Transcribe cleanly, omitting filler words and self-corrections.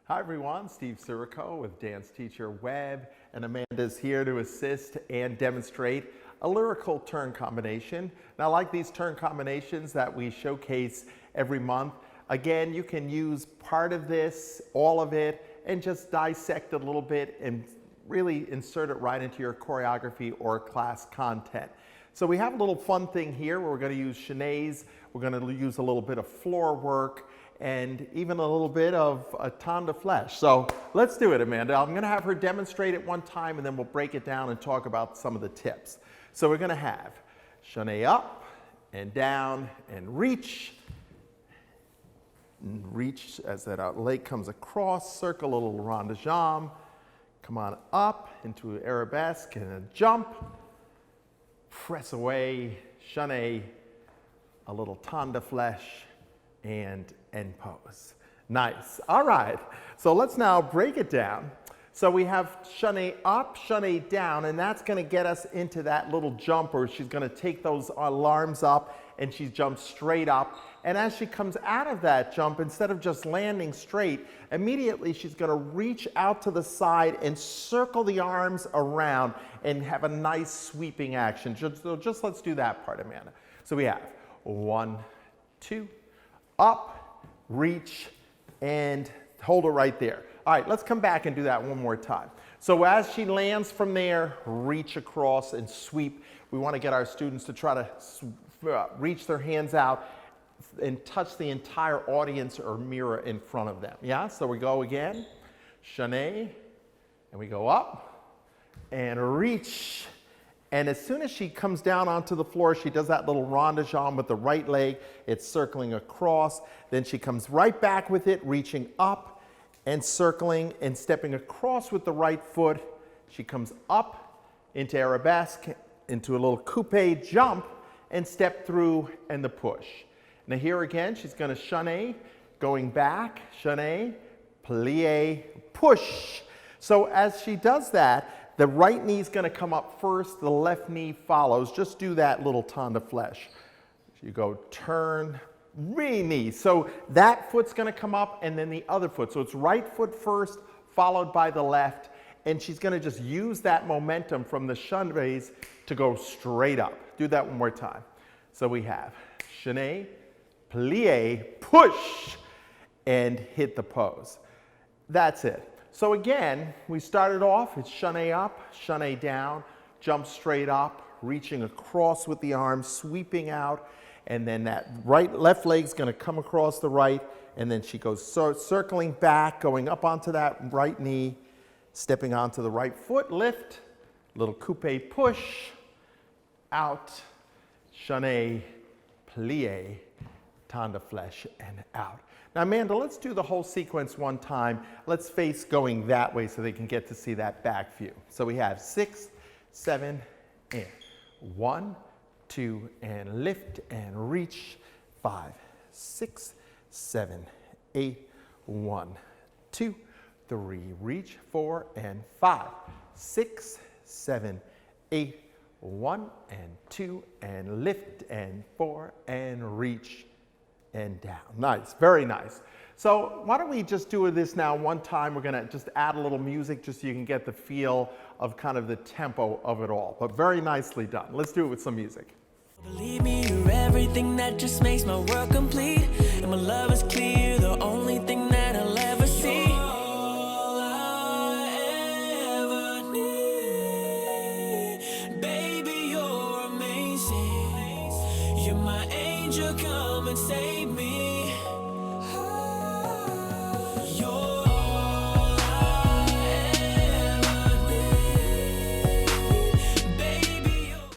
Hi everyone, Steve Sirico with Dance Teacher Web, and Amanda's here to assist and demonstrate a lyrical turn combination. Now, like these turn combinations that we showcase every month, again, you can use part of this, all of it, and just dissect it a little bit and really insert it right into your choreography or class content. So we have a little fun thing here where we're going to use chaînés, we're going to use a little bit of floor work, and even a little bit of a temps de flèche. So let's do it, Amanda. I'm going to have her demonstrate it one time, and then we'll break it down and talk about some of the tips. So we're going to have chaîné up and down and reach as that leg comes across, circle a little rond de jambe, come on up into arabesque and a jump, press away, chaîné, a little temps de flèche, and end pose. Nice. All right. So let's now break it down. So we have chaîné up, chaîné down, and that's going to get us into that little jump where she's going to take those alarms up and she jumps straight up. And as she comes out of that jump, instead of just landing straight, immediately she's going to reach out to the side and circle the arms around and have a nice sweeping action. So just let's do that part, Amanda. So we have 1, 2, up, reach, and hold it right there. All right, let's come back and do that one more time. So as she lands from there, reach across and sweep. We want to get our students to try to reach their hands out and touch the entire audience or mirror in front of them. Yeah, so we go again, chaîné, and we go up and reach. And as soon as she comes down onto the floor, she does that little rond de jambe with the right leg. It's circling across. Then she comes right back with it, reaching up and circling and stepping across with the right foot. She comes up into arabesque, into a little coupe jump, and step through and the push. Now here again, she's going to chaîné, going back, chaîné, plié, push. So as she does that, the right knee is going to come up first, the left knee follows. Just do that little temps de flèche. You go turn, re-knee. So that foot's going to come up and then the other foot. So it's right foot first, followed by the left. And she's going to just use that momentum from the chaînés to go straight up. Do that one more time. So we have chaîné, plié, push, and hit the pose. That's it. So again, we started off, it's chaîné up, chaîné down, jump straight up, reaching across with the arms, sweeping out, and then that left leg's going to come across the right, and then she goes circling back, going up onto that right knee, stepping onto the right foot, lift, little coupe push, out, chaîné, plié, temps de flèche, and out. Now, Amanda, let's do the whole sequence one time. Let's face going that way so they can get to see that back view. So we have 6, 7, and 1, 2, and lift and reach. 5, 6, 7, 8, 1, 2, 3, reach. 4 and 5, 6, 7, 8, 1 and 2, and lift and 4 and reach. And down. Nice, very nice. So why don't we just do this now one time. We're going to just add a little music just so you can get the feel of kind of the tempo of it all. But very nicely done. Let's do it with some music. Believe me, you're everything that just makes my world complete. And my love is clear, the only thing that I'll ever see. You're all I ever need. Baby, you're amazing. You're my angel, come and save me.